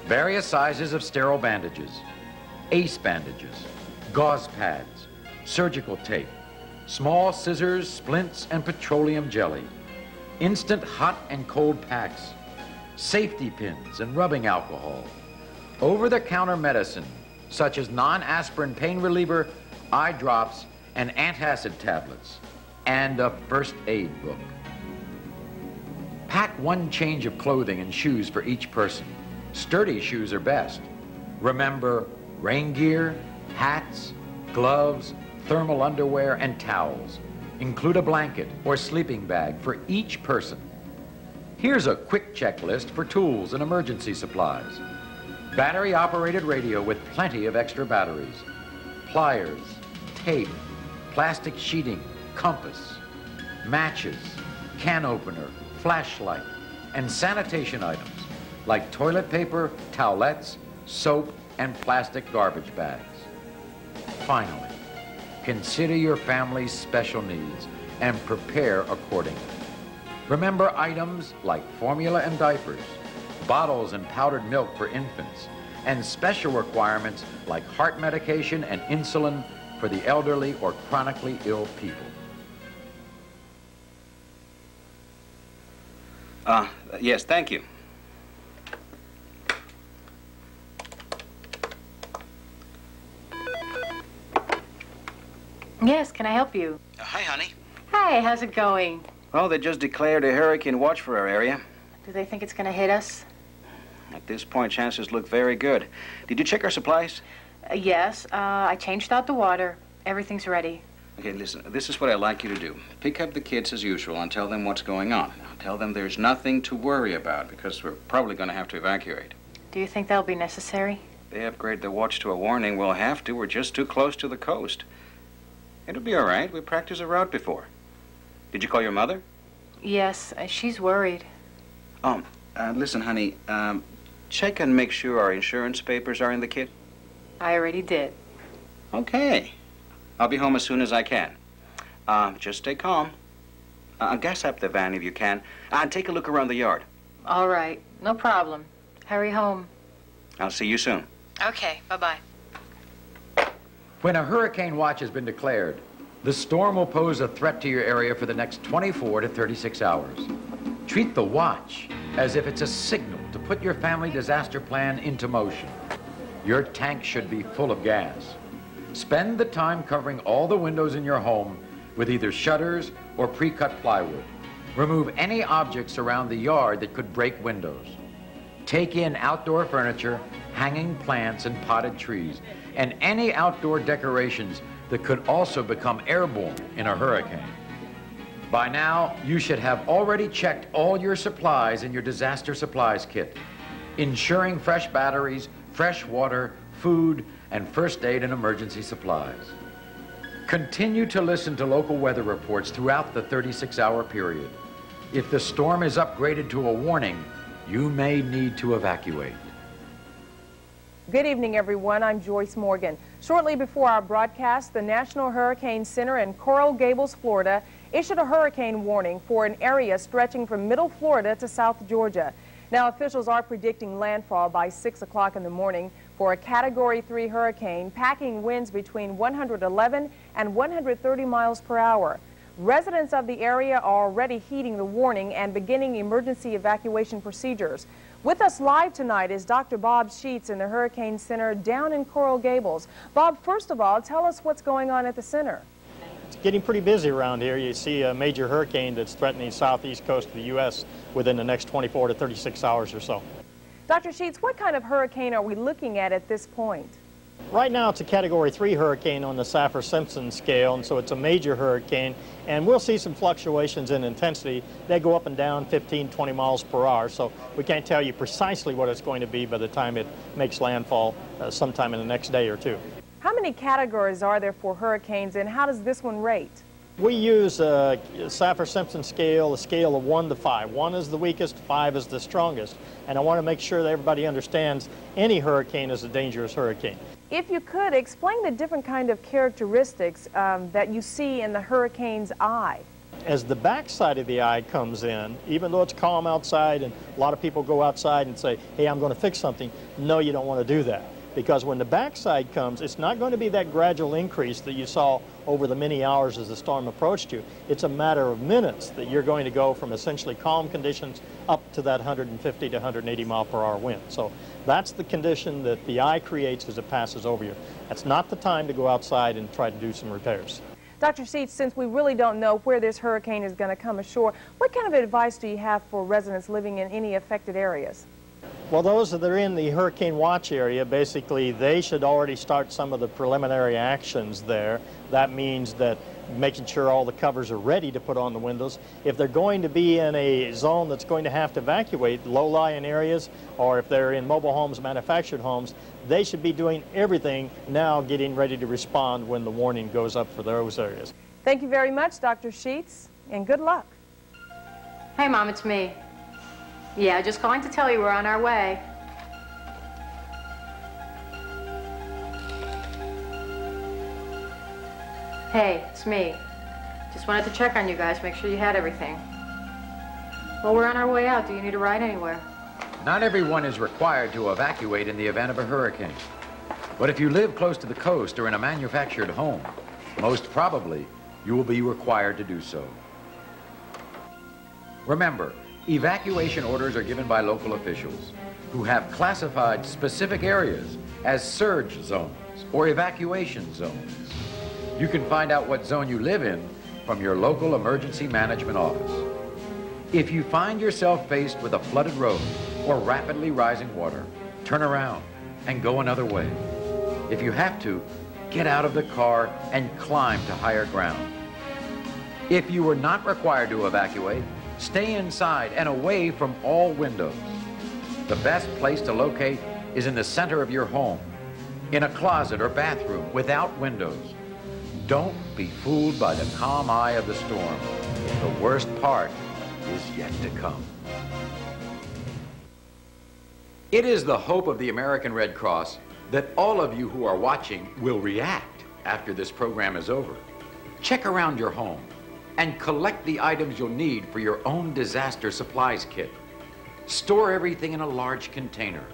various sizes of sterile bandages, ace bandages, gauze pads, surgical tape, small scissors, splints, and petroleum jelly, instant hot and cold packs, safety pins and rubbing alcohol, over-the-counter medicine such as non-aspirin pain reliever, eye drops, and antacid tablets, and a first aid book. Pack one change of clothing and shoes for each person. Sturdy shoes are best. Remember, rain gear, hats, gloves, thermal underwear, and towels. Include a blanket or sleeping bag for each person. Here's a quick checklist for tools and emergency supplies. Battery-operated radio with plenty of extra batteries. Pliers, tape, plastic sheeting, compass, matches, can opener, flashlight, and sanitation items like toilet paper, towelettes, soap, and plastic garbage bags. Finally, consider your family's special needs and prepare accordingly. Remember items like formula and diapers, bottles and powdered milk for infants, and special requirements like heart medication and insulin for the elderly or chronically ill people. Yes, thank you. Yes, can I help you? Hi, honey. Hi, how's it going? Oh, they just declared a hurricane watch for our area. Do they think it's going to hit us? At this point, chances look very good. Did you check our supplies? Yes, I changed out the water. Everything's ready. Okay, listen, this is what I'd like you to do. Pick up the kids as usual and tell them what's going on. Now, tell them there's nothing to worry about because we're probably going to have to evacuate. Do you think that'll be necessary? They upgrade the watch to a warning. We'll have to. We're just too close to the coast. It'll be all right. We practiced a route before. Did you call your mother? Yes, she's worried. Oh, listen, honey, check and make sure our insurance papers are in the kit. I already did. Okay. I'll be home as soon as I can. Just stay calm. Gas up the van if you can. Take a look around the yard. All right, no problem. Hurry home. I'll see you soon. Okay, bye-bye. When a hurricane watch has been declared, the storm will pose a threat to your area for the next 24 to 36 hours. Treat the watch as if it's a signal to put your family disaster plan into motion. Your tank should be full of gas. Spend the time covering all the windows in your home with either shutters or pre-cut plywood. Remove any objects around the yard that could break windows. Take in outdoor furniture, hanging plants and potted trees, and any outdoor decorations that could also become airborne in a hurricane. By now, you should have already checked all your supplies in your disaster supplies kit, ensuring fresh batteries, fresh water, food, and first aid and emergency supplies. Continue to listen to local weather reports throughout the 36-hour period. If the storm is upgraded to a warning, you may need to evacuate. Good evening, everyone. I'm Joyce Morgan. Shortly before our broadcast, the National Hurricane Center in Coral Gables, Florida, issued a hurricane warning for an area stretching from middle Florida to South Georgia. Now, officials are predicting landfall by 6 o'clock in the morning for a Category 3 hurricane, packing winds between 111 and 130 miles per hour. Residents of the area are already heeding the warning and beginning emergency evacuation procedures. With us live tonight is Dr. Bob Sheets in the Hurricane Center down in Coral Gables. Bob, first of all, tell us what's going on at the center. It's getting pretty busy around here. You see a major hurricane that's threatening the southeast coast of the U.S. within the next 24 to 36 hours or so. Dr. Sheets, what kind of hurricane are we looking at this point? Right now it's a Category 3 hurricane on the Saffir-Simpson scale, and so it's a major hurricane, and we'll see some fluctuations in intensity. They go up and down 15, 20 miles per hour, so we can't tell you precisely what it's going to be by the time it makes landfall sometime in the next day or two. How many categories are there for hurricanes, and how does this one rate? We use a Saffir-Simpson scale, a scale of 1 to 5. 1 is the weakest, 5 is the strongest. And I want to make sure that everybody understands any hurricane is a dangerous hurricane. If you could, explain the different kind of characteristics that you see in the hurricane's eye. As the backside of the eye comes in, even though it's calm outside and a lot of people go outside and say, hey, I'm going to fix something, no, you don't want to do that. Because when the backside comes, it's not going to be that gradual increase that you saw over the many hours as the storm approached you. It's a matter of minutes that you're going to go from essentially calm conditions up to that 150 to 180 mile per hour wind. So that's the condition that the eye creates as it passes over you. That's not the time to go outside and try to do some repairs. Dr. Sheets, since we really don't know where this hurricane is going to come ashore, what kind of advice do you have for residents living in any affected areas? Well, those that are in the hurricane watch area, basically, they should already start some of the preliminary actions there. That means that making sure all the covers are ready to put on the windows. If they're going to be in a zone that's going to have to evacuate, low-lying areas, or if they're in mobile homes, manufactured homes, they should be doing everything now, getting ready to respond when the warning goes up for those areas. Thank you very much, Dr. Sheets, and good luck. Hey, Mom, it's me. Yeah, just calling to tell you we're on our way. Hey, it's me. Just wanted to check on you guys, make sure you had everything. Well, we're on our way out. Do you need a ride anywhere? Not everyone is required to evacuate in the event of a hurricane. But if you live close to the coast or in a manufactured home, most probably you will be required to do so. Remember, evacuation orders are given by local officials who have classified specific areas as surge zones or evacuation zones. You can find out what zone you live in from your local emergency management office. If you find yourself faced with a flooded road or rapidly rising water, turn around and go another way. If you have to, get out of the car and climb to higher ground. If you were not required to evacuate, stay inside and away from all windows. The best place to locate is in the center of your home, in a closet or bathroom without windows. Don't be fooled by the calm eye of the storm. The worst part is yet to come. It is the hope of the American Red Cross that all of you who are watching will react after this program is over. Check around your home and collect the items you'll need for your own disaster supplies kit. Store everything in a large container.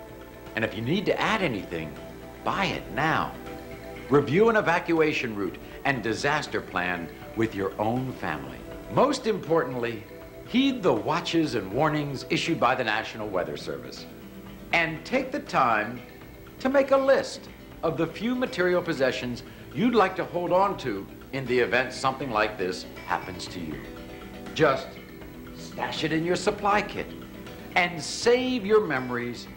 And if you need to add anything, buy it now. Review an evacuation route and disaster plan with your own family. Most importantly, heed the watches and warnings issued by the National Weather Service. And take the time to make a list of the few material possessions you'd like to hold on to in the event something like this happens to you. Just stash it in your supply kit and save your memories